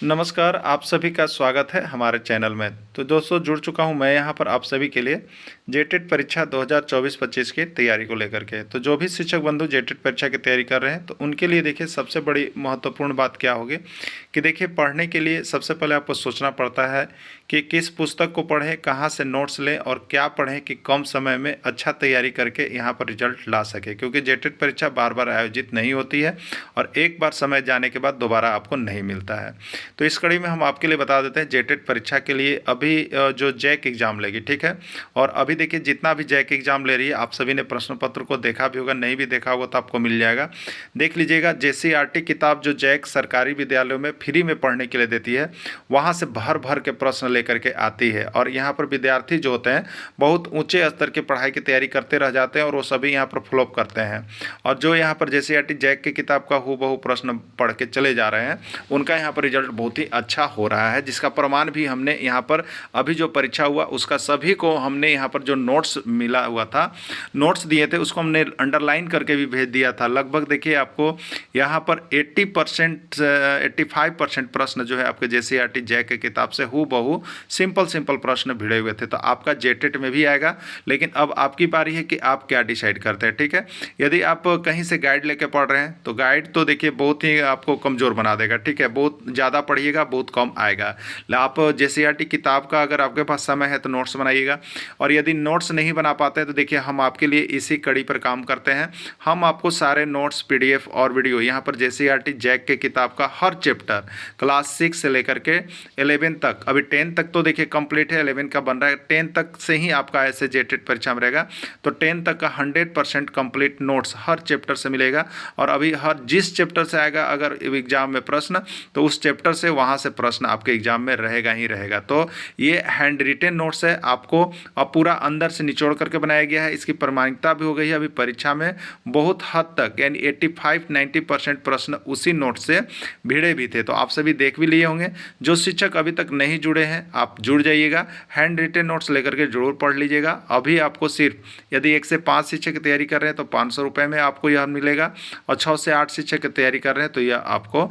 नमस्कार, आप सभी का स्वागत है हमारे चैनल में। तो दोस्तों जुड़ चुका हूं मैं यहां पर आप सभी के लिए जेटेट परीक्षा 2024-25 की तैयारी को लेकर के। तो जो भी शिक्षक बंधु जेटेट परीक्षा की तैयारी कर रहे हैं तो उनके लिए देखिए सबसे बड़ी महत्वपूर्ण बात क्या होगी कि देखिए पढ़ने के लिए सबसे पहले आपको सोचना पड़ता है कि किस पुस्तक को पढ़ें, कहाँ से नोट्स लें और क्या पढ़ें कि कम समय में अच्छा तैयारी करके यहाँ पर रिजल्ट ला सके, क्योंकि जेटेट परीक्षा बार बार आयोजित नहीं होती है और एक बार समय जाने के बाद दोबारा आपको नहीं मिलता है। तो इस कड़ी में हम आपके लिए बता देते हैं जेटेट परीक्षा के लिए अभी जो जैक एग्ज़ाम लेगी, ठीक है। और अभी देखिए जितना भी जैक एग्ज़ाम ले रही है आप सभी ने प्रश्न पत्र को देखा भी होगा, नहीं भी देखा होगा तो आपको मिल जाएगा, देख लीजिएगा। जेसीईआरटी किताब जो जैक सरकारी विद्यालयों में फ्री में पढ़ने के लिए देती है, वहाँ से भर भर के प्रश्न लेकर के आती है और यहाँ पर विद्यार्थी जो होते हैं बहुत ऊंचे स्तर की पढ़ाई की तैयारी करते रह जाते हैं और वो सभी यहाँ पर फ्लॉप करते हैं। और जो यहाँ पर जेसीईआरटी जैक की किताब का हूबहू प्रश्न पढ़ के चले जा रहे हैं उनका यहाँ पर रिजल्ट बहुत ही अच्छा हो रहा है, जिसका प्रमाण भी हमने यहाँ पर अभी जो परीक्षा हुआ उसका सभी को हमने यहाँ पर जो नोट्स मिला हुआ था, नोट्स दिए थे उसको हमने अंडरलाइन करके भी भेज दिया था। लगभग देखिए आपको यहाँ पर 80% 85% प्रश्न जो है आपके जेसीईआरटी जैक की किताब से हूबहू सिंपल प्रश्न भिड़े हुए थे। तो आपका जेटेट में भी आएगा, लेकिन अब आपकी बारी है कि आप क्या डिसाइड करते हैं, ठीक है। यदि आप कहीं से गाइड लेके पढ़ रहे हैं तो गाइड तो देखिए बहुत ही आपको कमज़ोर बना देगा, ठीक है। बहुत ज़्यादा पढ़िएगा बहुत कम आएगा। आप जेसीईआरटी किताब का अगर आपके पास समय है तो नोट्स बनाइएगा, और यदि नोट्स नहीं बना पाते हैं तो देखिए हम आपके लिए इसी कड़ी पर काम करते हैं। हम आपको सारे नोट्स पीडीएफ और वीडियो यहाँ पर जेसीईआरटी जैक के किताब का हर चैप्टर क्लास 6 से लेकर के 11 तक, अभी 10 तक तो देखिए कंप्लीट है, 11 का बन रहा है, 10 तक से ही आपका ऐसे जेटेट परीक्षा में रहेगा। तो 10 तक का 100% कंप्लीट नोट्स हर चैप्टर से मिलेगा। और अभी हर जिस चैप्टर से आएगा अगर एग्जाम में प्रश्न तो उस चैप्टर से वहाँ से प्रश्न आपके एग्जाम में रहेगा ही रहेगा। तो ये हैंड रिटेन नोट्स है, आपको अब पूरा अंदर से निचोड़ करके बनाया गया है। इसकी प्रामाणिकता भी हो गई है अभी परीक्षा में बहुत हद तक, यानी 85-90% प्रश्न उसी नोट से भिड़े भी थे। तो आप सभी देख भी लिए होंगे। जो शिक्षक अभी तक नहीं जुड़े हैं आप जुड़ जाइएगा, हैंड रिटेन नोट्स लेकर के जरूर पढ़ लीजिएगा। अभी आपको सिर्फ यदि 1 से 5 शिक्षक की तैयारी कर रहे हैं तो 500 रुपये में आपको यह मिलेगा, और 6 से 8 शिक्षक की तैयारी कर रहे हैं तो यह आपको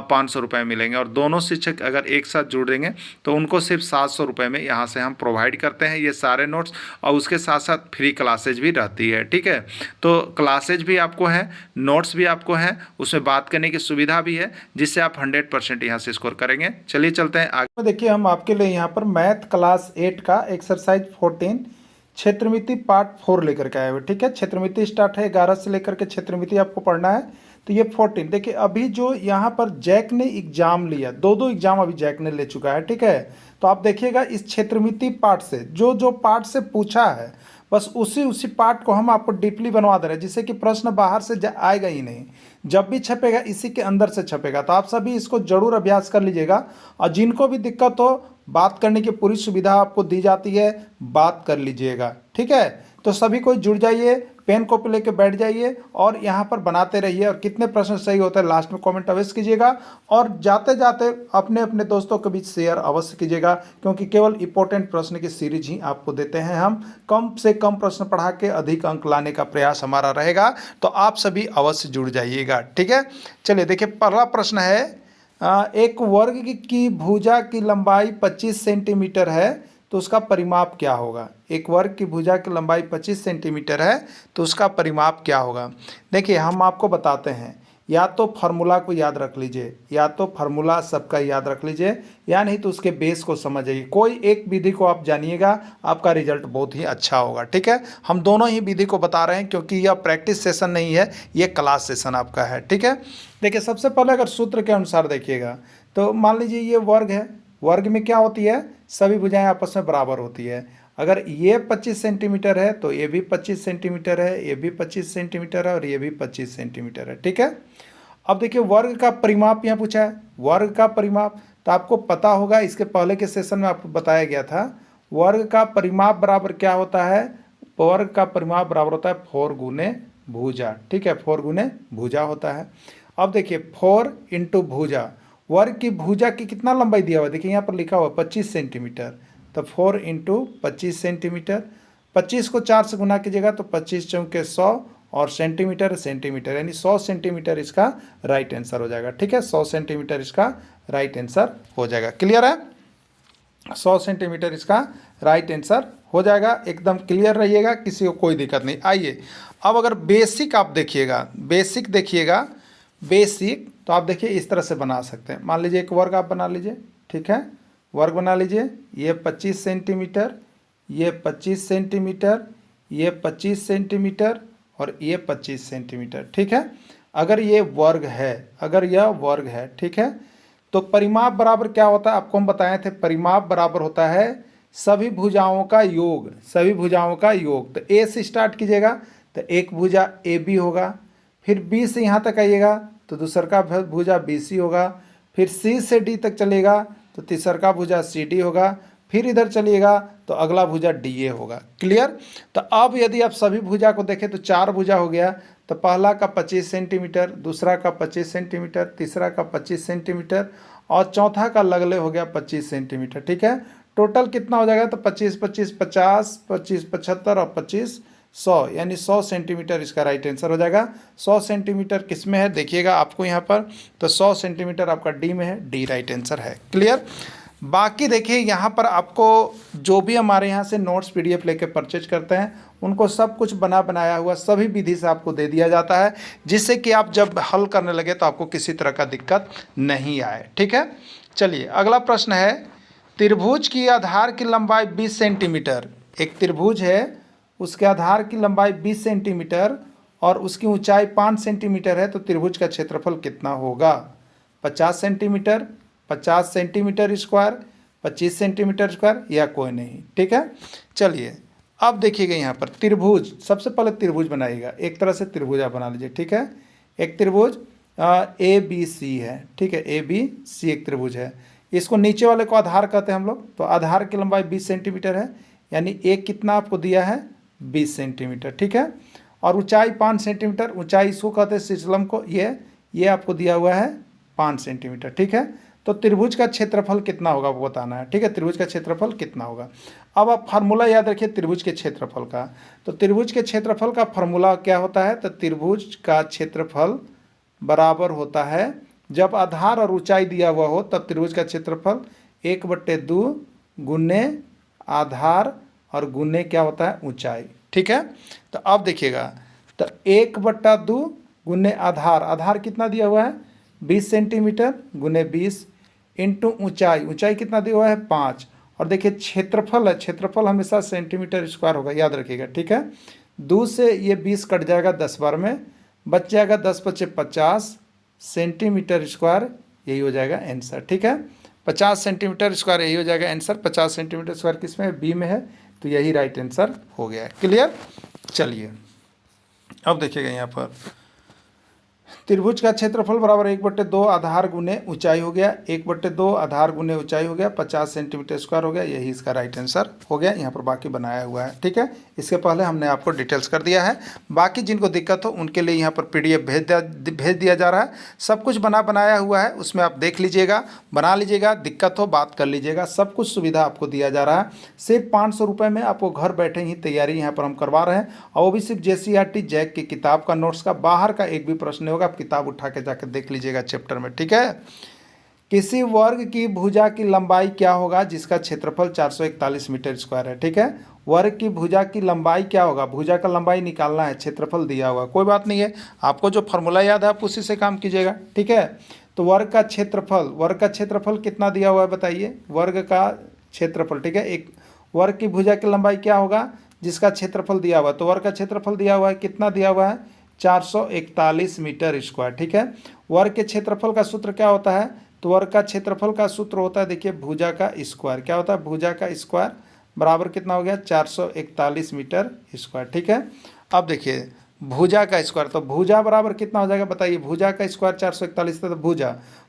500 रुपये मिलेंगे। और दोनों शिक्षक अगर एक साथ जुड़ देंगे तो उनको सिर्फ 700 रुपये में यहाँ से हम प्रोवाइड करते हैं ये सारे नोट्स, और उसके साथ साथ फ्री क्लासेज भी रहती है, ठीक है। तो क्लासेज भी आपको है, नोट्स भी आपको हैं, उसमें बात करने की सुविधा भी है, जिससे आप 100% यहाँ से स्कोर करेंगे। चलिए चलते हैं आगे। देखिए हम आपके लिए यहाँ पर मैथ क्लास 8 का एक्सरसाइज 14 क्षेत्रमिति पार्ट 4 लेकर के आए हुए, ठीक है। क्षेत्रमिति स्टार्ट है 11 से लेकर के क्षेत्रमिति आपको पढ़ना है। तो ये 14 देखिए, अभी जो यहाँ पर जैक ने एग्जाम लिया, दो एग्जाम अभी जैक ने ले चुका है, ठीक है। तो आप देखिएगा इस क्षेत्रमिति पार्ट से जो पार्ट से पूछा है बस उसी पार्ट को हम आपको डीपली बनवा दे रहे हैं, जिससे कि प्रश्न बाहर से आएगा ही नहीं, जब भी छपेगा इसी के अंदर से छपेगा। तो आप सभी इसको जरूर अभ्यास कर लीजिएगा, और जिनको भी दिक्कत हो बात करने की पूरी सुविधा आपको दी जाती है, बात कर लीजिएगा, ठीक है। तो सभी कोई जुड़ जाइए, पेन कॉपी लेके बैठ जाइए और यहाँ पर बनाते रहिए, और कितने प्रश्न सही होते हैं लास्ट में कमेंट अवश्य कीजिएगा, और जाते जाते अपने अपने दोस्तों के बीच शेयर अवश्य कीजिएगा, क्योंकि केवल इंपॉर्टेंट प्रश्न की सीरीज ही आपको देते हैं हम। कम से कम प्रश्न पढ़ा के अधिक अंक लाने का प्रयास हमारा रहेगा, तो आप सभी अवश्य जुड़ जाइएगा, ठीक है। चलिए देखिए पहला प्रश्न है, एक वर्ग की भुजा की लंबाई 25 सेंटीमीटर है तो उसका परिमाप क्या होगा। एक वर्ग की भुजा की लंबाई 25 सेंटीमीटर है तो उसका परिमाप क्या होगा। देखिए हम आपको बताते हैं, या तो फार्मूला को याद रख लीजिए, या तो फार्मूला सबका याद रख लीजिए, या नहीं तो उसके बेस को समझिए। कोई एक विधि को आप जानिएगा, आपका रिजल्ट बहुत ही अच्छा होगा, ठीक है। हम दोनों ही विधि को बता रहे हैं क्योंकि यह प्रैक्टिस सेशन नहीं है, ये क्लास सेशन आपका है, ठीक है। देखिए सबसे पहले अगर सूत्र के अनुसार देखिएगा तो मान लीजिए ये वर्ग है, वर्ग में क्या होती है, सभी भुजाएं आपस में बराबर होती है। अगर ये 25 सेंटीमीटर है तो ये भी 25 सेंटीमीटर है, ये भी 25 सेंटीमीटर है, और ये भी 25 सेंटीमीटर है, ठीक है। अब देखिए वर्ग का परिमाप यहाँ पूछा है, वर्ग का परिमाप तो आपको पता होगा, इसके पहले के सेशन में आपको बताया गया था। वर्ग का परिमाप बराबर क्या होता है, वर्ग का परिमाप बराबर होता है 4 गुने भुजा, ठीक है, 4 गुने भुजा होता है। अब देखिए 4 इंटू भुजा, वर्ग की भुजा की कितना लंबाई दिया हुआ है, देखिए यहाँ पर लिखा हुआ 25 सेंटीमीटर, तो 4 इंटू 25 सेंटीमीटर। 25 को 4 से गुना कीजिएगा तो 25 चौके 100, और सेंटीमीटर सेंटीमीटर, यानी 100 सेंटीमीटर इसका राइट आंसर हो जाएगा। ठीक है, 100 सेंटीमीटर इसका राइट आंसर हो जाएगा। क्लियर है, 100 सेंटीमीटर इसका राइट आंसर हो जाएगा। एकदम क्लियर रहिएगा, किसी को कोई दिक्कत नहीं। आइए अब अगर बेसिक आप देखिएगा, बेसिक तो आप देखिए इस तरह से बना सकते हैं। मान लीजिए एक वर्ग आप बना लीजिए, ठीक है, वर्ग बना लीजिए। ये 25 सेंटीमीटर, ये 25 सेंटीमीटर, ये 25 सेंटीमीटर और ये 25 सेंटीमीटर। ठीक है, अगर ये वर्ग है, अगर यह वर्ग है, ठीक है, तो परिमाप बराबर क्या होता है, आपको हम बताए थे, परिमाप बराबर होता है सभी भुजाओं का योग, सभी भुजाओं का योग। तो ए से स्टार्ट कीजिएगा तो एक भुजा ए बी होगा, फिर बी से यहाँ तक आइएगा तो दूसर का भुजा बी सी होगा, फिर सी से डी तक चलेगा तो तीसर का भुजा सी डी होगा, फिर इधर चलिएगा तो अगला भुजा डी ए होगा। क्लियर। तो अब यदि आप सभी भुजा को देखें तो 4 भुजा हो गया, तो पहला का 25 सेंटीमीटर, दूसरा का 25 सेंटीमीटर, तीसरा का 25 सेंटीमीटर और चौथा का लगले हो गया 25 सेंटीमीटर। ठीक है, टोटल कितना हो जाएगा, तो 25 25 50, 25 75 और 25 100, यानी 100 सेंटीमीटर इसका राइट आंसर हो जाएगा। 100 सेंटीमीटर किस में है देखिएगा आपको यहाँ पर, तो 100 सेंटीमीटर आपका डी में है, डी राइट आंसर है। क्लियर। बाकी देखिए यहाँ पर आपको जो भी हमारे यहाँ से नोट्स पीडीएफ लेके परचेज करते हैं उनको सब कुछ बनाया हुआ सभी विधि से आपको दे दिया जाता है, जिससे कि आप जब हल करने लगे तो आपको किसी तरह का दिक्कत नहीं आए। ठीक है, चलिए अगला प्रश्न है, त्रिभुज की आधार की लंबाई 20 सेंटीमीटर, एक त्रिभुज है उसके आधार की लंबाई 20 सेंटीमीटर और उसकी ऊंचाई 5 सेंटीमीटर है, तो त्रिभुज का क्षेत्रफल कितना होगा। 50 centimetre, 50 centimetre square, 25 centimetre square या कोई नहीं। ठीक है, चलिए अब देखिएगा यहाँ पर त्रिभुज, सबसे पहले त्रिभुज बनाइएगा, एक तरह से त्रिभुज आप बना लीजिए। ठीक है, एक त्रिभुज ए बी सी है, ठीक है, ए बी सी एक त्रिभुज है। इसको नीचे वाले को आधार कहते हैं हम लोग, तो आधार की लंबाई 20 सेंटीमीटर है, यानी एक कितना आपको दिया है 20 सेंटीमीटर। ठीक है, और ऊंचाई 5 सेंटीमीटर, ऊंचाई इसको कहते हैं शीर्षलंब को, ये आपको दिया हुआ है 5 सेंटीमीटर। ठीक है, तो त्रिभुज का क्षेत्रफल कितना होगा वो बताना है। ठीक है, त्रिभुज का क्षेत्रफल कितना होगा। अब आप फार्मूला याद रखिए त्रिभुज के क्षेत्रफल का, तो त्रिभुज के क्षेत्रफल का फार्मूला क्या होता है, तो त्रिभुज का क्षेत्रफल बराबर होता है, जब आधार और ऊंचाई दिया हुआ हो तब त्रिभुज का क्षेत्रफल 1/2 गुने आधार और गुने क्या होता है ऊंचाई। ठीक है, तो अब देखिएगा, तो 1/2 गुने आधार, आधार कितना दिया हुआ है 20 सेंटीमीटर गुने 20 इंटू ऊंचाई, ऊंचाई कितना दिया हुआ है 5, और देखिए क्षेत्रफल है, क्षेत्रफल हमेशा सेंटीमीटर स्क्वायर होगा, याद रखिएगा। ठीक है, 2 से ये 20 कट जाएगा 10 बार में, बच जाएगा 10 × 5 = 50 सेंटीमीटर स्क्वायर, यही हो जाएगा आंसर। ठीक है, 50 सेंटीमीटर स्क्वायर यही हो जाएगा आंसर। 50 सेंटीमीटर स्क्वायर किस में है, बी में है, तो यही राइट आंसर हो गया है। क्लियर। चलिए अब देखिएगा यहाँ पर त्रिभुज का क्षेत्रफल बराबर 1/2 आधार गुने ऊंचाई हो गया, 1/2 आधार गुने ऊंचाई हो गया, 50 सेंटीमीटर स्क्वायर हो गया, यही इसका राइट आंसर हो गया। यहाँ पर बाकी बनाया हुआ है। ठीक है, इसके पहले हमने आपको डिटेल्स कर दिया है, बाकी जिनको दिक्कत हो उनके लिए यहाँ पर पीडीएफ भेज दिया जा रहा है, सब कुछ बनाया हुआ है, उसमें आप देख लीजिएगा, बना लीजिएगा, दिक्कत हो बात कर लीजिएगा, सब कुछ सुविधा आपको दिया जा रहा है। सिर्फ 500 रुपये में आपको घर बैठे ही तैयारी यहाँ पर हम करवा रहे हैं, और वो भी सिर्फ JCRT जैक की किताब का नोट्स का, बाहर का एक भी प्रश्न होगा आप किताब उठा के जाकर देख लीजिएगा चैप्टर में। ठीक है, किसी वर्ग की भुजा की लंबाई क्या होगा जिसका क्षेत्रफल 441 मीटर स्क्वायर है। ठीक है, वर्ग की भुजा की लंबाई क्या होगा, भुजा का लंबाई निकालना है, क्षेत्रफल दिया हुआ, कोई बात नहीं है, आपको जो फॉर्मूला याद है आप उसी से काम कीजिएगा। ठीक है, तो वर्ग का क्षेत्रफल कितना दिया हुआ है बताइए, वर्ग का क्षेत्रफल। ठीक है, एक वर्ग की भुजा की लंबाई क्या होगा जिसका क्षेत्रफल दिया हुआ है, तो वर्ग का क्षेत्रफल दिया हुआ है, कितना दिया हुआ है 441 मीटर स्क्वायर। ठीक है, वर्ग के क्षेत्रफल का सूत्र क्या होता है, तो वर्ग का क्षेत्रफल का सूत्र होता है, देखिए भुजा का स्क्वायर, क्या होता है भुजा का स्क्वायर बराबर कितना हो गया 441 मीटर स्क्वायर। ठीक है, अब देखिए भुजा का स्क्वायर, तो भुजा बराबर कितना हो जाएगा बताइए, भुजा का स्क्वायर 441 था, तो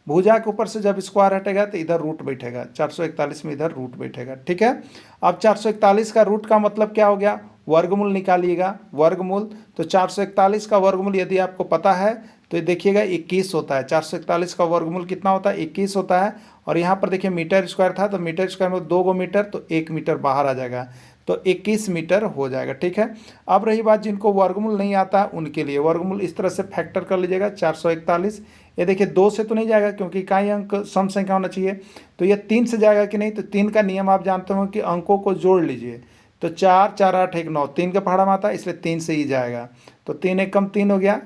भुजा के ऊपर से जब स्क्वायर हटेगा तो इधर रूट बैठेगा, 441 में इधर रूट बैठेगा। ठीक है, अब 441 का रूट का मतलब क्या हो गया, वर्गमूल निकालिएगा, वर्गमूल, तो 441 का वर्गमूल यदि आपको पता है तो ये देखिएगा 21 होता है, 441 का वर्गमूल कितना होता है 21 होता है, और यहाँ पर देखिए मीटर स्क्वायर था, तो मीटर स्क्वायर में 2 मीटर, तो 1 मीटर बाहर आ जाएगा, तो 21 मीटर हो जाएगा। ठीक है, अब रही बात जिनको वर्गमूल नहीं आता उनके लिए वर्गमूल इस तरह से फैक्टर कर लीजिएगा 441। ये देखिए 2 से तो नहीं जाएगा क्योंकि इकाई अंक सम संख्या होना चाहिए, तो ये 3 से जाएगा कि नहीं, तो 3 का नियम आप जानते हो कि अंकों को जोड़ लीजिए, तो 4 4 8 1 9, 3 का पहाड़ा में आता है इसलिए 3 से ही जाएगा, तो 3 एक कम 3 हो गया,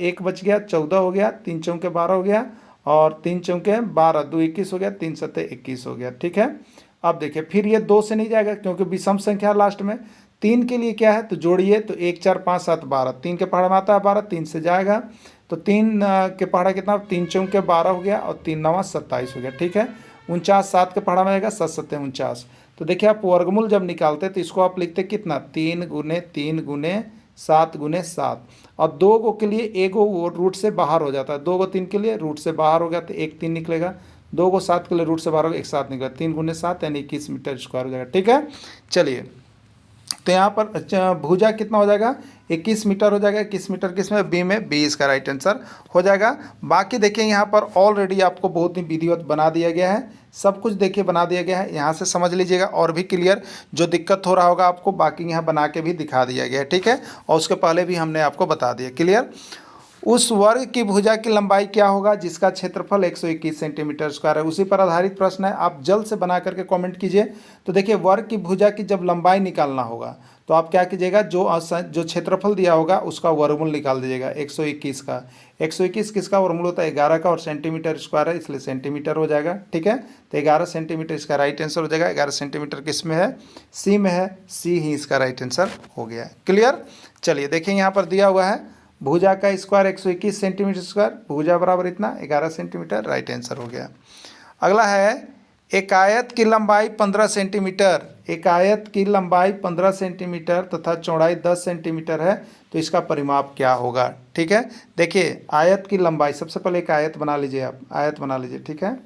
1 बच गया 14 हो गया, 3 चौके 12 हो गया, और 3 चौके 12, 2 21 हो गया, 3 सत्ते 21 हो गया। ठीक है, अब देखिए फिर ये 2 से नहीं जाएगा क्योंकि विषम संख्या लास्ट में। 3 के लिए क्या है, तो जोड़िए, तो 1 4 5 7 12, 3 के पहाड़ा में आता है 12, 3 से जाएगा, तो 3 के पहाड़ा कितना, 3 चौके 12 हो गया, और 3 9 27 हो गया। ठीक है, 49, 7 के पहाड़ा में आएगा 7 7 49। तो देखिए आप वर्गमूल जब निकालते तो इसको आप लिखते कितना, 3 गुने 3 गुने 7 गुने 7, और 2 गो के लिए एक गो रूट से बाहर हो जाता है, 2 गो 3 के लिए रूट से बाहर हो गया तो 1 3 निकलेगा, 2 गो 7 के लिए रूट से बाहर हो गया 1 7 निकलेगा, 3 गुने 7 यानी 21 मीटर स्क्वायर हो जाएगा। ठीक है, चलिए तो यहाँ पर भुजा कितना हो जाएगा, 21 मीटर हो जाएगा। 21 मीटर किसमें, बी में, बी इसका राइट आंसर हो जाएगा। बाकी देखिए यहाँ पर ऑलरेडी आपको बहुत ही विधिवत बना दिया गया है, सब कुछ देखिए बना दिया गया है, यहाँ से समझ लीजिएगा और भी क्लियर जो दिक्कत हो रहा होगा आपको, बाकी यहाँ बना के भी दिखा दिया गया है। ठीक है, और उसके पहले भी हमने आपको बता दिया क्लियर। उस वर्ग की भुजा की लंबाई क्या होगा जिसका क्षेत्रफल 121 सेंटीमीटर स्क्वायर है, उसी पर आधारित प्रश्न है, आप जल्द से बना करके कमेंट कीजिए। तो देखिए वर्ग की भुजा की जब लंबाई निकालना होगा तो आप क्या कीजिएगा, जो क्षेत्रफल दिया होगा उसका वर्गमूल निकाल दीजिएगा 121 का। 121 किसका वर्गमूल होता है, 11 का, और सेंटीमीटर स्क्वायर है इसलिए सेंटीमीटर हो जाएगा। ठीक है, तो 11 सेंटीमीटर इसका राइट आंसर हो जाएगा। 11 सेंटीमीटर किस में है, सी में है, सी ही इसका राइट आंसर हो गया। क्लियर, चलिए देखिए यहाँ पर दिया हुआ है भुजा का स्क्वायर 121 सेंटीमीटर स्क्वायर, भुजा बराबर इतना 11 सेंटीमीटर, राइट आंसर हो गया। अगला है एक आयत की लंबाई 15 सेंटीमीटर, एक आयत की लंबाई 15 सेंटीमीटर तथा चौड़ाई 10 सेंटीमीटर है, तो इसका परिमाप क्या होगा। ठीक है, देखिए आयत की लंबाई, सबसे पहले एक आयत बना लीजिए, आप आयत बना लीजिए। ठीक है,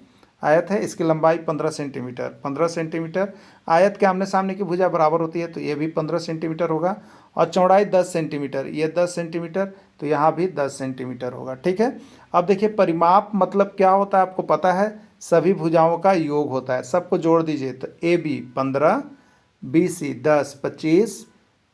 आयत है, इसकी लंबाई 15 सेंटीमीटर, 15 सेंटीमीटर, आयत के आमने सामने की भुजा बराबर होती है तो ये भी 15 सेंटीमीटर होगा, और चौड़ाई 10 सेंटीमीटर, ये 10 सेंटीमीटर, तो यहाँ भी 10 सेंटीमीटर होगा। ठीक है, अब देखिए परिमाप मतलब क्या होता है आपको पता है, सभी भुजाओं का योग होता है, सबको जोड़ दीजिए, तो ए बी 15, बी सी 10 25,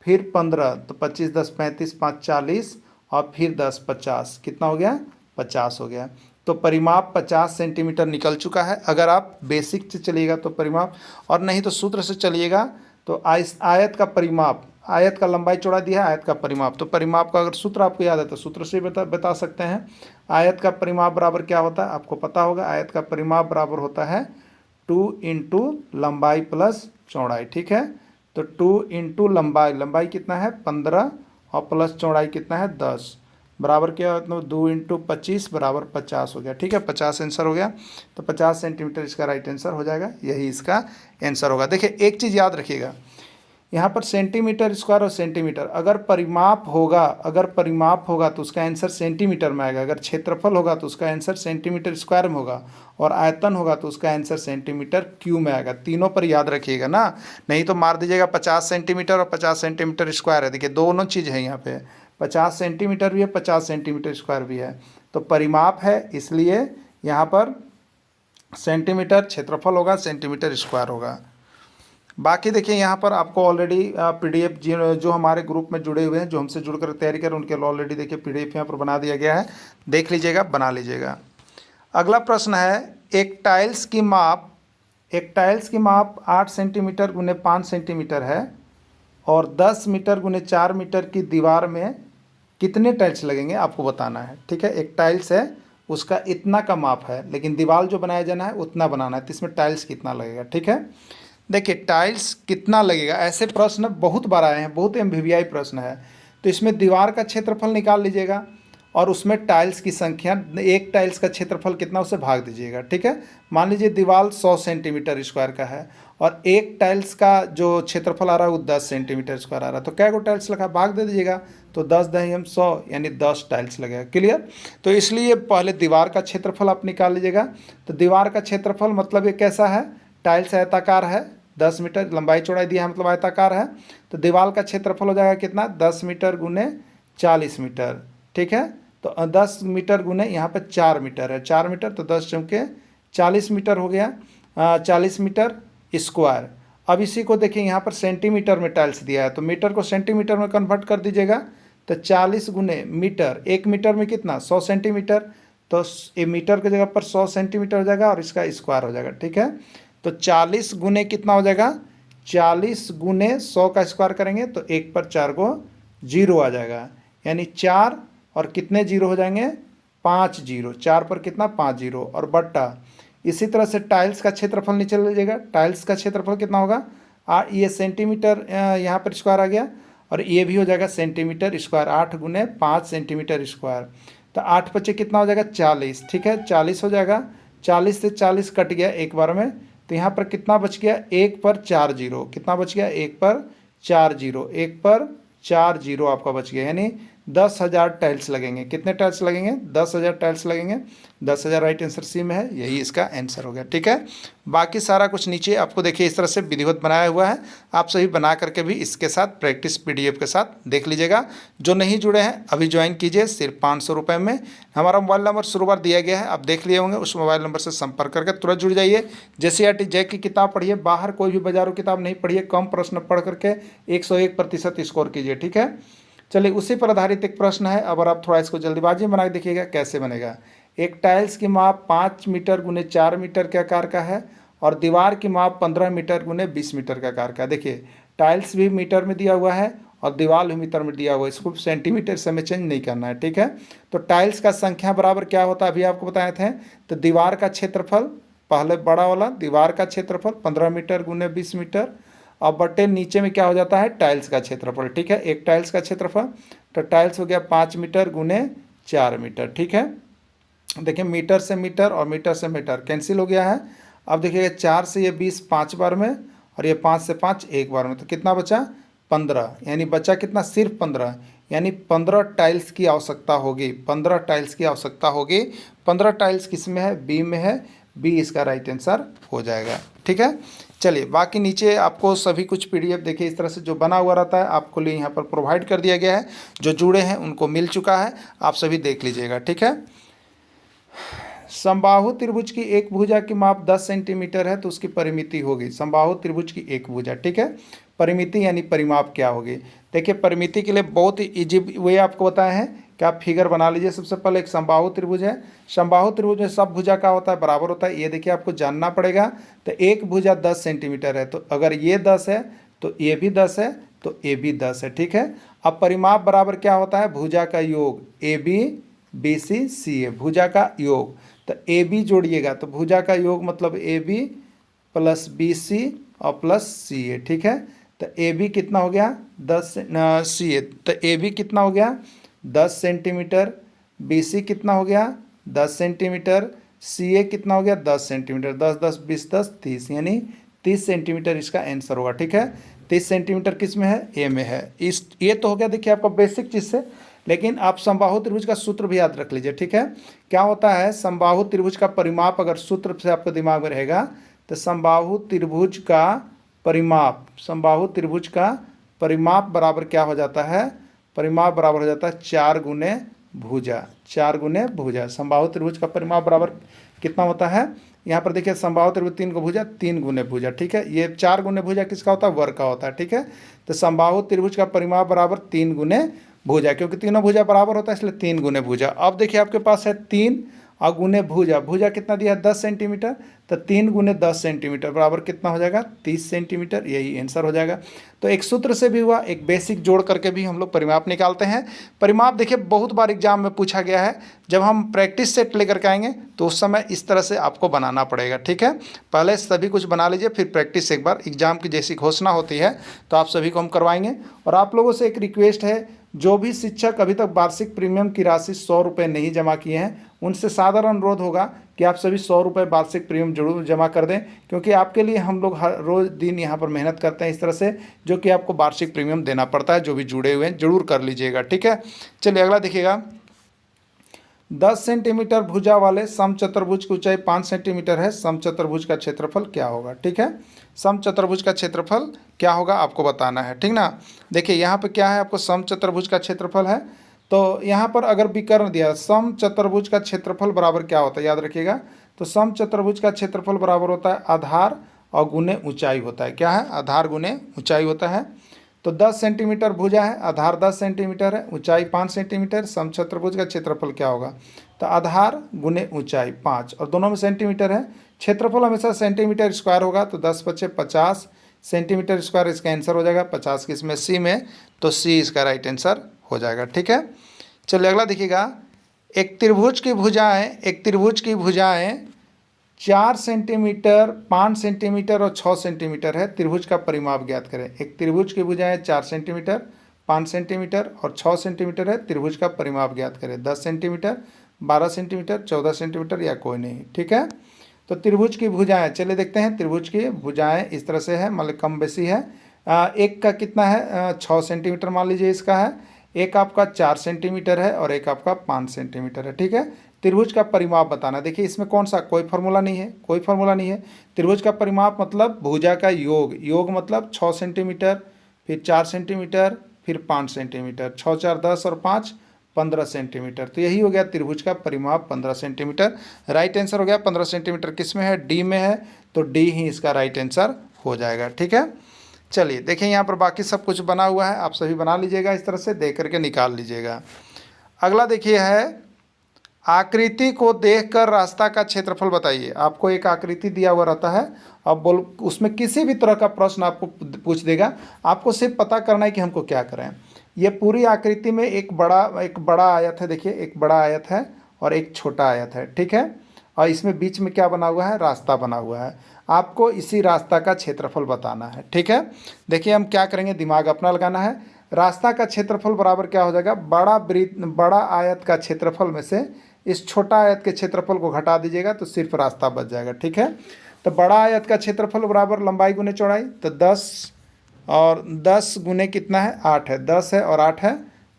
फिर 15 तो 25 10 35 5 40, और फिर 10 50, कितना हो गया, 50 हो गया। तो परिमाप 50 सेंटीमीटर निकल चुका है। अगर आप बेसिक से चलिएगा तो परिमाप, और नहीं तो सूत्र से चलिएगा तो आयत का परिमाप, आयत का लंबाई चौड़ा दिया है, आयत का परिमाप, तो परिमाप का अगर सूत्र आपको याद है तो सूत्र से बता सकते हैं। आयत का परिमाप बराबर क्या होता है आपको पता होगा, आयत का परिमाप बराबर होता है 2 इंटू लंबाई प्लस चौड़ाई। ठीक है, तो 2 इंटू लंबाई, लंबाई कितना है 15, और प्लस चौड़ाई कितना है 10, बराबर क्या, मतलब 2 इंटू 25 बराबर 50 हो गया। ठीक है, 50 आंसर हो गया, तो 50 सेंटीमीटर इसका राइट आंसर हो जाएगा, यही इसका आंसर होगा। देखिए एक चीज़ याद रखिएगा, यहाँ पर सेंटीमीटर स्क्वायर और सेंटीमीटर, अगर परिमाप होगा तो उसका आंसर सेंटीमीटर में आएगा, अगर क्षेत्रफल होगा तो उसका आंसर सेंटीमीटर स्क्वायर में होगा, और आयतन होगा तो उसका आंसर सेंटीमीटर क्यूब में आएगा। तीनों पर याद रखिएगा ना, नहीं तो मार दीजिएगा 50 सेंटीमीटर और 50 सेंटीमीटर स्क्वायर है। देखिए दोनों चीज़ है यहाँ पे, 50 सेंटीमीटर भी है, 50 सेंटीमीटर स्क्वायर भी है, तो परिमाप है इसलिए यहाँ पर सेंटीमीटर क्षेत्रफल होगा, सेंटीमीटर स्क्वायर होगा। बाकी देखिए यहाँ पर आपको ऑलरेडी पीडीएफ जो हमारे ग्रुप में जुड़े हुए हैं, जो हमसे जुड़कर तैयारी करें, उनके लिए ऑलरेडी देखिए पीडीएफ यहाँ पर बना दिया गया है, देख लीजिएगा, बना लीजिएगा। अगला प्रश्न है एक टाइल्स की माप 8 सेंटीमीटर गुने 5 सेंटीमीटर है, और 10 मीटर गुने 4 मीटर की दीवार में कितने टाइल्स लगेंगे आपको बताना है। ठीक है, एक टाइल्स है उसका इतना का माप है, लेकिन दीवार जो बनाया जाना है उतना बनाना है, तो इसमें टाइल्स कितना लगेगा। ठीक है, देखिए टाइल्स कितना लगेगा, ऐसे प्रश्न बहुत बार आए हैं, बहुत एमवीवीआई प्रश्न है, तो इसमें दीवार का क्षेत्रफल निकाल लीजिएगा, और उसमें टाइल्स की संख्या, एक टाइल्स का क्षेत्रफल कितना उसे भाग दीजिएगा। ठीक है, मान लीजिए दीवार 100 सेंटीमीटर स्क्वायर का है, और एक टाइल्स का जो क्षेत्रफल आ रहा है वो 10 सेंटीमीटर स्क्वायर आ रहा है, तो क्या गो टाइल्स लगा, भाग दे दीजिएगा, तो 10 दही हम 100 यानी 10 टाइल्स लगेगा। क्लियर, तो इसलिए पहले दीवार का क्षेत्रफल आप निकाल लीजिएगा। तो दीवार का क्षेत्रफल मतलब ये कैसा है, टाइल्स आयताकार है, 10 मीटर लंबाई चौड़ाई दिया है मतलब आयताकार है, तो दीवार का क्षेत्रफल हो जाएगा कितना, 10 मीटर गुने 40 मीटर। ठीक है, तो 10 मीटर गुने यहाँ पे 4 मीटर है, 4 मीटर तो 10 चौके 40 मीटर हो गया, 40 मीटर स्क्वायर। अब इसी को देखिए यहाँ पर सेंटीमीटर में टाइल्स दिया है, तो मीटर को सेंटीमीटर में कन्वर्ट कर दीजिएगा। तो 40 गुने मीटर, 1 मीटर में कितना 100 सेंटीमीटर, तो ये मीटर की जगह पर 100 सेंटीमीटर हो जाएगा और इसका स्क्वायर हो जाएगा। ठीक है, तो 40 गुने कितना हो जाएगा, 40 गुने 100 का स्क्वायर करेंगे तो 1 पर 4 को 0 आ जाएगा, यानी 4 और कितने जीरो हो जाएंगे 5 जीरो, 4 पर कितना 5 जीरो और बट्टा। इसी तरह से टाइल्स का क्षेत्रफल नीचे ले लीजिएगा। टाइल्स का क्षेत्रफल कितना होगा, ये सेंटीमीटर यहाँ पर स्क्वायर आ गया और ये भी हो जाएगा सेंटीमीटर स्क्वायर, 8 गुने 5 सेंटीमीटर स्क्वायर। तो 8 पचे कितना हो जाएगा 40। ठीक है, 40 हो जाएगा, 40 से 40 कट गया एक बार में, तो यहाँ पर कितना बच गया 1 पर 4 जीरो, कितना बच गया 1 पर 4 जीरो, 1 पर 4 जीरो आपका बच गया, यानी 10,000 टाइल्स लगेंगे। कितने टाइल्स लगेंगे 10,000 टाइल्स लगेंगे। 10,000 राइट आंसर सी में है, यही इसका आंसर हो गया। ठीक है, बाकी सारा कुछ नीचे आपको देखिए इस तरह से विधिवत बनाया हुआ है, आप सभी बना करके भी इसके साथ प्रैक्टिस पीडीएफ के साथ देख लीजिएगा। जो नहीं जुड़े हैं अभी ज्वाइन कीजिए, सिर्फ 500 रुपये में। हमारा मोबाइल नंबर शुरुआत दिया गया है, आप देख लिए होंगे, उस मोबाइल नंबर से संपर्क करके तुरंत जुड़ जाइए। JCERT JEE की किताब पढ़िए, बाहर कोई भी बाजारों किताब नहीं पढ़िए, कम प्रश्न पढ़ करके 101% स्कोर कीजिए। ठीक है, चलिए उसी पर आधारित एक प्रश्न है। अब आप थोड़ा इसको जल्दीबाजी में बना के देखिएगा कैसे बनेगा। एक टाइल्स की माप 5 मीटर गुने 4 मीटर के आकार का है और दीवार की माप 15 मीटर गुने 20 मीटर के आकार का है। देखिए टाइल्स भी मीटर में दिया हुआ है और दीवार भी मीटर में दिया हुआ है, इसको सेंटीमीटर से हमें चेंज नहीं करना है। ठीक है, तो टाइल्स का संख्या बराबर क्या होता है अभी आपको बताए थे, तो दीवार का क्षेत्रफल, पहले बड़ा वाला दीवार का क्षेत्रफल 15 मीटर गुने 20 मीटर, अब बटे नीचे में क्या हो जाता है टाइल्स का क्षेत्रफल। ठीक है, एक टाइल्स का क्षेत्रफल, तो टाइल्स हो गया 5 मीटर गुने 4 मीटर। ठीक है, देखिए मीटर से मीटर और मीटर से मीटर कैंसिल हो गया है। अब देखिएगा 4 से ये 20 5 बार में और ये 5 से 5 एक बार में, तो कितना बचा 15, यानी बचा कितना सिर्फ 15, यानी 15 टाइल्स की आवश्यकता होगी। 15 टाइल्स की आवश्यकता होगी। 15 टाइल्स किस में है, बी में है, बी इसका राइट आंसर हो जाएगा। ठीक है, चलिए बाकी नीचे आपको सभी कुछ पीडीएफ देखिए इस तरह से जो बना हुआ रहता है आपको लिए यहाँ पर प्रोवाइड कर दिया गया है। जो जुड़े हैं उनको मिल चुका है, आप सभी देख लीजिएगा। ठीक है, समबाहु त्रिभुज की एक भुजा की माप 10 सेंटीमीटर है तो उसकी परिमिति होगी। समबाहु त्रिभुज की एक भुजा, ठीक है, परिमिति यानी परिमाप क्या होगी। देखिए परिमिति के लिए बहुत ही ईजी वे आपको बताए हैं कि आप फिगर बना लीजिए। सबसे पहले एक समबाहु त्रिभुज है, समबाहु त्रिभुज में सब भुजा का होता है बराबर होता है, ये देखिए आपको जानना पड़ेगा। तो एक भुजा 10 सेंटीमीटर है, तो अगर ये 10 है तो ये भी 10 है, तो ये भी 10 है। ठीक है, अब परिमाप बराबर क्या होता है, भुजा का योग, AB BC CA, भुजा का योग। तो AB जोड़िएगा तो भुजा का योग मतलब AB प्लस BC और प्लस CA। ठीक है, तो AB कितना हो गया 10 CA, तो AB कितना हो गया 10 सेंटीमीटर, BC कितना हो गया 10 सेंटीमीटर, CA कितना हो गया 10 सेंटीमीटर, 10 10 20 10 30, यानी 30 सेंटीमीटर इसका आंसर होगा। ठीक है, 30 सेंटीमीटर किस में है, ए में है। इस ये तो हो गया देखिए आपका बेसिक चीज़ से, लेकिन आप समबाहु त्रिभुज का सूत्र भी याद रख लीजिए। ठीक है, क्या होता है समबाहु त्रिभुज का परिमाप, अगर सूत्र से आपके दिमाग में रहेगा तो समबाहु त्रिभुज का परिमाप, समबाहु त्रिभुज का परिमाप बराबर क्या हो जाता है, परिमाप बराबर हो जाता है 4 गुने भुजा, 4 गुने भुजा। समबाहु त्रिभुज का परिमाप बराबर कितना होता है, यहाँ पर देखिए समबाहु त्रिभुज 3 को भुजा 3 गुने भुजा। ठीक है, ये 4 गुने भुजा किसका होता है, वर्ग का होता है। ठीक है, तो समबाहु त्रिभुज का परिमाप बराबर 3 गुने भुजा, क्योंकि तीनों भुजा बराबर होता है इसलिए 3 गुने भुजा। अब देखिए आपके पास है 3 और गुने भुजा, भुजा कितना दिया है 10 सेंटीमीटर, तो 3 गुने 10 सेंटीमीटर बराबर कितना हो जाएगा 30 सेंटीमीटर, यही आंसर हो जाएगा। तो एक सूत्र से भी हुआ, एक बेसिक जोड़ करके भी हम लोग परिमाप निकालते हैं। परिमाप देखिए बहुत बार एग्जाम में पूछा गया है, जब हम प्रैक्टिस सेट लेकर के आएंगे तो उस समय इस तरह से आपको बनाना पड़ेगा। ठीक है, पहले सभी कुछ बना लीजिए, फिर प्रैक्टिस एक बार एग्जाम की जैसी घोषणा होती है तो आप सभी को हम करवाएंगे। और आप लोगों से एक रिक्वेस्ट है, जो भी शिक्षक अभी तक वार्षिक प्रीमियम की राशि 100 रुपये नहीं जमा किए हैं, उनसे साधारण अनुरोध होगा कि आप सभी 100 रुपये वार्षिक प्रीमियम जरूर जमा कर दें, क्योंकि आपके लिए हम लोग हर रोज़ दिन यहाँ पर मेहनत करते हैं इस तरह से, जो कि आपको वार्षिक प्रीमियम देना पड़ता है। जो भी जुड़े हुए हैं जरूर कर लीजिएगा। ठीक है, चलिए अगला देखिएगा। 10 सेंटीमीटर भुजा वाले समचतुर्भुज की ऊंचाई 5 सेंटीमीटर है, समचतुर्भुज का क्षेत्रफल क्या होगा। ठीक है, समचतुर्भुज का क्षेत्रफल क्या होगा आपको बताना है। ठीक ना, देखिए यहाँ पे क्या है, आपको समचतुर्भुज का क्षेत्रफल है, तो यहाँ पर अगर विकर्ण दिया समचतुर्भुज का क्षेत्रफल बराबर क्या होता है याद रखिएगा। तो समचतुर्भुज का क्षेत्रफल बराबर होता है आधार और गुने ऊंचाई होता है। क्या है? आधार गुने ऊंचाई होता है। तो 10 सेंटीमीटर भुजा है, आधार 10 सेंटीमीटर है, ऊंचाई 5 सेंटीमीटर। समचतुर्भुज का क्षेत्रफल क्या होगा? तो आधार गुने ऊंचाई 5 और दोनों में सेंटीमीटर है। क्षेत्रफल हमेशा सेंटीमीटर स्क्वायर होगा, तो 10 बचे 50 सेंटीमीटर स्क्वायर इसका आंसर हो जाएगा। 50 किसमें? सी में, तो सी इसका राइट आंसर हो जाएगा। ठीक है, चलिए अगला देखिएगा। एक त्रिभुज की भुजाएं 4 सेंटीमीटर, 5 सेंटीमीटर और 6 सेंटीमीटर है। त्रिभुज का परिमाप ज्ञात करें। एक त्रिभुज की भुजाएं 4 सेंटीमीटर, 5 सेंटीमीटर और 6 सेंटीमीटर है। त्रिभुज का परिमाप ज्ञात करें। 10 सेंटीमीटर, 12 सेंटीमीटर, 14 सेंटीमीटर या कोई नहीं। ठीक है, तो त्रिभुज की भुजाएं चलिए देखते हैं। त्रिभुज की भुजाएं इस तरह से है, मतलब कम बेसी है। एक का कितना है? 6 सेंटीमीटर मान लीजिए इसका है। एक आपका 4 सेंटीमीटर है और एक आपका 5 सेंटीमीटर है। ठीक है, त्रिभुज का परिमाप बताना। देखिए इसमें कौन सा, कोई फार्मूला नहीं है, कोई फार्मूला नहीं है। त्रिभुज का परिमाप मतलब भुजा का योग, योग मतलब 6 सेंटीमीटर, फिर 4 सेंटीमीटर, फिर 5 सेंटीमीटर। 6 4 10 और 5 15 सेंटीमीटर। तो यही हो गया त्रिभुज का परिमाप 15 सेंटीमीटर। राइट आंसर हो गया 15 सेंटीमीटर। किस में है? डी में है, तो डी ही इसका राइट आंसर हो जाएगा। ठीक है, चलिए देखिए यहाँ पर बाकी सब कुछ बना हुआ है, आप सभी बना लीजिएगा, इस तरह से देख करके निकाल लीजिएगा। अगला देखिए है, आकृति को देखकर रास्ता का क्षेत्रफल बताइए। आपको एक आकृति दिया हुआ रहता है, अब बोल उसमें किसी भी तरह का प्रश्न आपको पूछ देगा, आपको सिर्फ पता करना है कि हमको क्या करें। ये पूरी आकृति में एक बड़ा आयत है। देखिए एक बड़ा आयत है और एक छोटा आयत है। ठीक है, और इसमें बीच में क्या बना हुआ है? रास्ता बना हुआ है। आपको इसी रास्ता का क्षेत्रफल बताना है। ठीक है, देखिए हम क्या करेंगे, दिमाग अपना लगाना है। रास्ता का क्षेत्रफल बराबर क्या हो जाएगा? बड़ा आयत का क्षेत्रफल में से इस छोटा आयत के क्षेत्रफल को घटा दीजिएगा तो सिर्फ रास्ता बच जाएगा। ठीक है, तो बड़ा आयत का क्षेत्रफल बराबर लंबाई गुने चौड़ाई, तो 10 और 10 गुने कितना है? 8 है। 10 है और 8 है,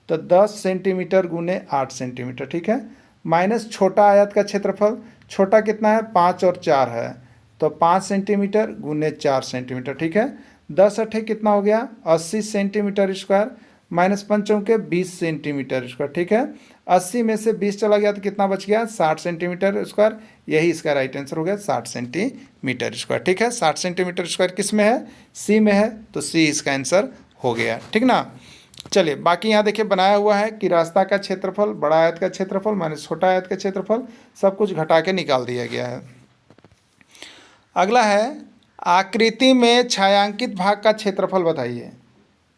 तो 10 सेंटीमीटर गुने 8 सेंटीमीटर। ठीक है, माइनस छोटा आयत का क्षेत्रफल, छोटा कितना है? 5 और 4 है, तो 5 सेंटीमीटर गुने 4 सेंटीमीटर। ठीक है, 10 अठे कितना हो गया? 80 सेंटीमीटर स्क्वायर, माइनस 5 चौके 20 सेंटीमीटर स्क्वायर। ठीक है, 80 में से 20 चला गया तो कितना बच गया? 60 सेंटीमीटर स्क्वायर। यही इसका राइट आंसर हो गया, 60 सेंटीमीटर स्क्वायर। ठीक है, 60 सेंटीमीटर स्क्वायर किस में है? सी में है, तो सी इसका आंसर हो गया। ठीक ना, चलिए बाकी यहाँ देखिए बनाया हुआ है कि रास्ता का क्षेत्रफल, बड़ा आयत का क्षेत्रफल माइनस छोटा आयत का क्षेत्रफल, सब कुछ घटा के निकाल दिया गया है। अगला है, आकृति में छायांकित भाग का क्षेत्रफल बताइए।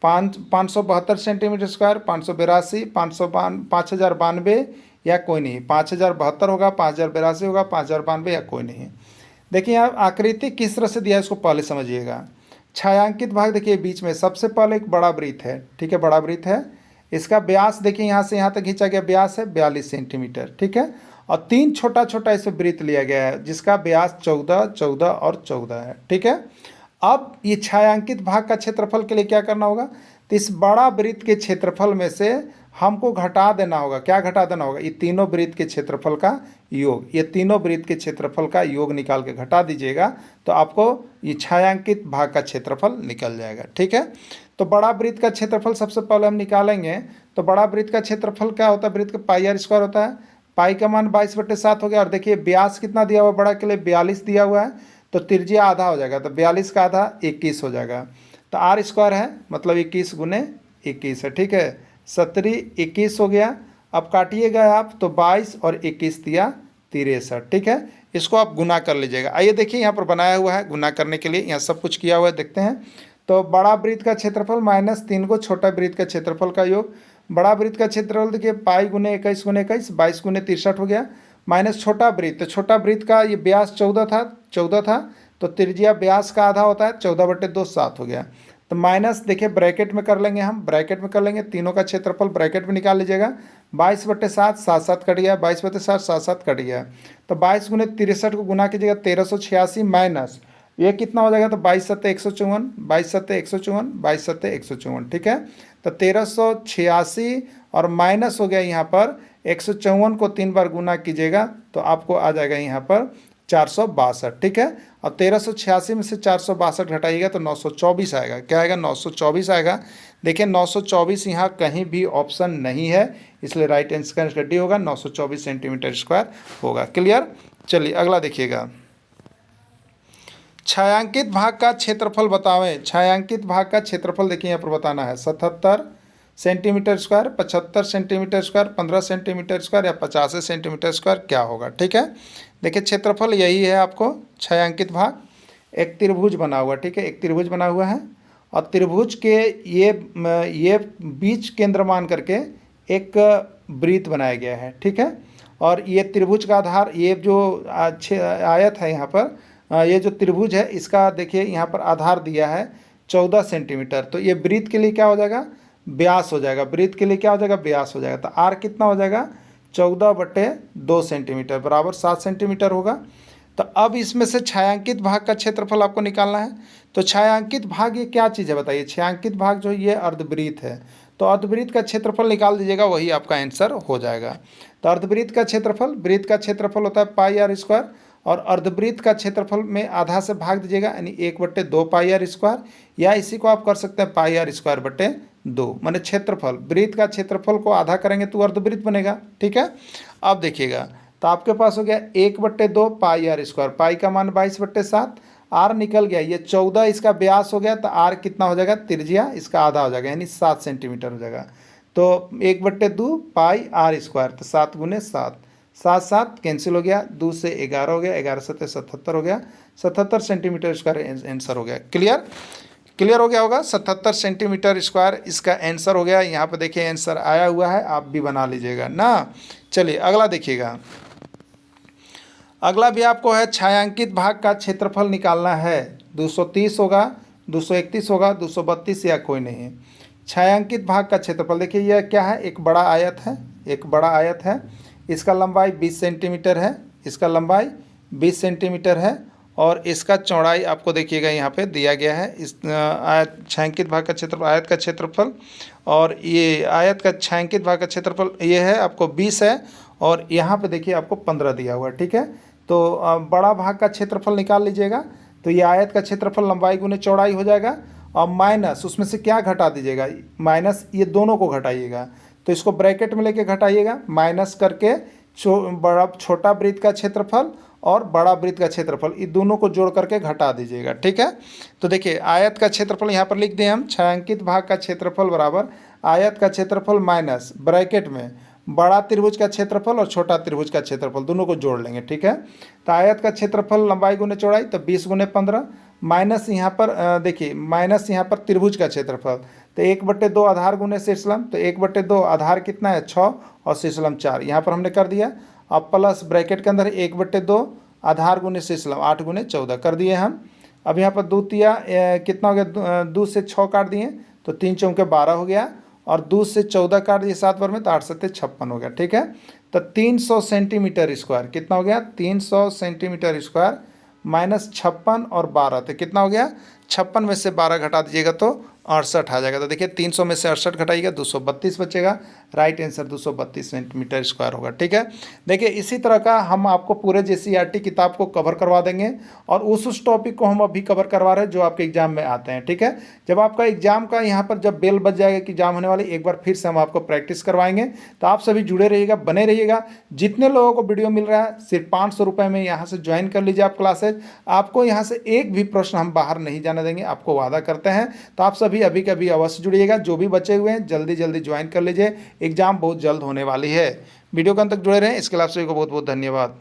572 सेंटीमीटर स्क्वायर, 582, 5092 या कोई नहीं। 5072 होगा, 5082 होगा, 5092 या कोई नहीं। देखिए यहाँ आकृति किस तरह से दिया है इसको पहले समझिएगा। छायांकित भाग देखिए बीच में सबसे पहले एक बड़ा वृत्त है। ठीक है, बड़ा वृत्त है, इसका व्यास देखिए यहाँ से यहाँ तक खींचा गया व्यास है 42 सेंटीमीटर। ठीक है, और 3 छोटा छोटा इसमें वृत्त लिया गया है जिसका व्यास 14, 14 और 14 है। ठीक है, अब ये छायांकित भाग का क्षेत्रफल के लिए क्या करना होगा? तो इस बड़ा वृत्त के क्षेत्रफल में से हमको घटा देना होगा। क्या घटा देना होगा? ये तीनों वृत्त के क्षेत्रफल का योग, ये तीनों वृत्त के क्षेत्रफल का योग निकाल के घटा दीजिएगा तो आपको ये छायांकित भाग का क्षेत्रफल निकल जाएगा। ठीक है, तो बड़ा वृत्त का क्षेत्रफल सबसे पहले हम निकालेंगे। तो बड़ा वृत्त का क्षेत्रफल क्या होता है? वृत्त का पाई आर स्क्वायर होता है। पाई का मान 22/7 हो गया। और देखिए व्यास कितना दिया हुआ है? बड़ा के लिए 42 दिया हुआ है, तो त्रिज्या आधा हो जाएगा, तो 42 का आधा 21 हो जाएगा। तो आर स्क्वायर है मतलब 21 गुने 21 है। ठीक है, 17 21 हो गया। अब काटिएगा आप तो 22 और 21 दिया 63। ठीक है, इसको आप गुना कर लीजिएगा। आइए देखिए यहाँ पर बनाया हुआ है गुना करने के लिए, यहाँ सब कुछ किया हुआ है, देखते हैं। तो बड़ा वृत्त का क्षेत्रफल माइनस 3 को छोटा वृत्त का क्षेत्रफल का योग। बड़ा वृत्त का क्षेत्रफल देखिए पाई गुने 21 गुने 21, 22 गुने 63 हो गया, माइनस छोटा वृत्त। तो छोटा वृत्त का ये व्यास 14 था, तो त्रिज्या व्यास का आधा होता है, 14/2 7 हो गया। तो माइनस देखिए ब्रैकेट में कर लेंगे, हम ब्रैकेट में कर लेंगे, तीनों का क्षेत्रफल ब्रैकेट में निकाल लीजिएगा। 22/7 7 कट गया, 22/7 7 कट गया। तो 22 गुने 63 को गुना कीजिएगा 1386 माइनस ये कितना हो जाएगा? तो 22 7 154, 22 7 154, 22 7 154। ठीक है, तो 1386 और माइनस हो गया यहाँ पर 154 को 3 बार गुना कीजिएगा तो आपको आ जाएगा यहाँ पर 462। ठीक है, अब 1386 में से 462 घटाइएगा तो 924 आएगा। क्या आएगा? 924 आएगा। देखिए 924 यहाँ कहीं भी ऑप्शन नहीं है, इसलिए राइट आंसर डी होगा, 924 सेंटीमीटर स्क्वायर होगा। क्लियर? चलिए अगला देखिएगा। छायांकित भाग का क्षेत्रफल बतावें। छायांकित भाग का क्षेत्रफल देखिए यहाँ पर बताना है 77 centimetre square, 75 centimetre square, 15 centimetre square या 50 सेंटीमीटर स्क्वायर क्या होगा। ठीक है, देखिए क्षेत्रफल यही है आपको छायांकित भाग। एक त्रिभुज बना हुआ, ठीक है, एक त्रिभुज बना हुआ है और त्रिभुज के ये बीच केंद्र मान करके एक वृत्त बनाया गया है। ठीक है, और ये त्रिभुज का आधार, ये जो आयत है यहाँ पर, ये जो त्रिभुज है इसका देखिए यहाँ पर आधार दिया है 14 सेंटीमीटर। तो ये वृत्त के लिए क्या हो जाएगा, व्यास हो जाएगा। वृत्त के लिए क्या हो जाएगा, व्यास हो जाएगा। तो आर कितना हो जाएगा, 14/2 सेंटीमीटर बराबर 7 सेंटीमीटर होगा। तो अब इसमें से छायांकित भाग का क्षेत्रफल आपको निकालना है। तो छायांकित भाग ये क्या चीज़ है बताइए। छायांकित भाग जो ये अर्धवृत्त है, तो अर्धवृत्त का क्षेत्रफल निकाल दीजिएगा, वही आपका आंसर हो जाएगा। तो अर्धवृत्त का क्षेत्रफल, वृत्त का क्षेत्रफल होता है πr², और अर्धवृत्त का क्षेत्रफल में आधा से भाग दीजिएगा, यानी 1/2 πr², या इसी को आप कर सकते हैं πr²/2, माने क्षेत्रफल। वृत्त का क्षेत्रफल को आधा करेंगे तो अर्धवृत्त बनेगा। ठीक है, अब देखिएगा, तो आपके पास हो गया 1/2 πr², पाई का मान 22/7, आर निकल गया, ये 14 इसका व्यास हो गया, तो आर कितना हो जाएगा, त्रिज्या इसका आधा हो जाएगा, यानी 7 सेंटीमीटर हो जाएगा। तो 1/2 πr², तो 7 × 7, 7 7 कैंसिल हो गया, 2 से 11 हो गया, 11 7 77 हो गया, 77 सेंटीमीटर स्क्वायर आंसर हो गया। क्लियर हो गया होगा, 77 सेंटीमीटर स्क्वायर इसका आंसर हो गया। यहाँ पर देखिए आंसर आया हुआ है, आप भी बना लीजिएगा ना। चलिए अगला देखिएगा, अगला भी आपको है छायांकित भाग का क्षेत्रफल निकालना है। 230 होगा, 231 होगा, 232 या कोई नहीं। छायांकित भाग का क्षेत्रफल देखिए यह क्या है, एक बड़ा आयत है, एक बड़ा आयत है, इसका लंबाई 20 सेंटीमीटर है, इसका लंबाई 20 सेंटीमीटर है, और इसका चौड़ाई आपको देखिएगा यहाँ पे दिया गया है। इस आयत छायांकित भाग का क्षेत्रफल, आयत का क्षेत्रफल, और ये आयत का छायांकित भाग का क्षेत्रफल ये है आपको 20 है, और यहाँ पे देखिए आपको 15 दिया हुआ है। ठीक है, तो बड़ा भाग का क्षेत्रफल निकाल लीजिएगा। तो ये आयत का क्षेत्रफल लंबाई गुने चौड़ाई हो जाएगा, और माइनस उसमें से क्या घटा दीजिएगा, माइनस ये दोनों को घटाइएगा। तो इसको ब्रैकेट में लेके घटाइएगा, माइनस करके छोटा वृत्त का क्षेत्रफल और बड़ा वृत्त का क्षेत्रफल, ये दोनों को जोड़ करके घटा दीजिएगा। ठीक है, तो देखिए आयत का क्षेत्रफल यहाँ पर लिख दें हम, छायांकित भाग का क्षेत्रफल बराबर आयत का क्षेत्रफल माइनस ब्रैकेट में बड़ा त्रिभुज का क्षेत्रफल और छोटा त्रिभुज का क्षेत्रफल, दोनों को जोड़ लेंगे। ठीक है, तो आयत का क्षेत्रफल लंबाई गुने चौड़ाई, तो 20 × 15, माइनस यहाँ पर देखिए माइनस यहाँ पर त्रिभुज का क्षेत्रफल, तो 1/2 आधार गुने शीर्षलम, तो 1/2 आधार कितना है 6 और शीर्षलम 4, यहाँ पर हमने कर दिया। अब प्लस ब्रैकेट के अंदर 1/2 आधार गुने शीर्षलम 8 × 14 कर दिए हम। अब यहाँ पर 2 तिया कितना हो गया, 2 से 6 काट दिए, तो 3 चौके 12 हो गया, और 2 से 14 काट दिए 7 बार में, तो 8 7 56 हो गया। ठीक है, तो 300 सेंटीमीटर स्क्वायर कितना हो गया, 300 सेंटीमीटर स्क्वायर माइनस 56 और 12, तो कितना हो गया, 56 में से 12 घटा दीजिएगा तो 68 आ जाएगा। तो देखिए 300 में से 68 घटाइएगा, 232 बचेगा। राइट आंसर 232 सेंटीमीटर स्क्वायर होगा। ठीक है, देखिए इसी तरह का हम आपको पूरे JCERT किताब को कवर करवा देंगे, और उस टॉपिक को हम अभी कवर करवा रहे हैं जो आपके एग्जाम में आते हैं। ठीक है, जब आपका एग्जाम का यहाँ पर जब बेल बज जाएगा कि एग्जाम होने वाली, एक बार फिर से हम आपको प्रैक्टिस करवाएंगे। तो आप सभी जुड़े रहिएगा, बने रहिएगा। जितने लोगों को वीडियो मिल रहा है सिर्फ 500 रुपये में यहाँ से ज्वाइन कर लीजिए आप क्लासेज। आपको यहाँ से एक भी प्रश्न हम बाहर नहीं जाने देंगे, आपको वादा करते हैं। तो आप सभी अभी कभी अवश्य जुड़िएगा, जो भी बचे हुए हैं जल्दी जल्दी ज्वाइन कर लीजिए, एग्जाम बहुत जल्द होने वाली है। वीडियो के अंत तक जुड़े रहें, इसके लिए आप सभी को बहुत बहुत धन्यवाद।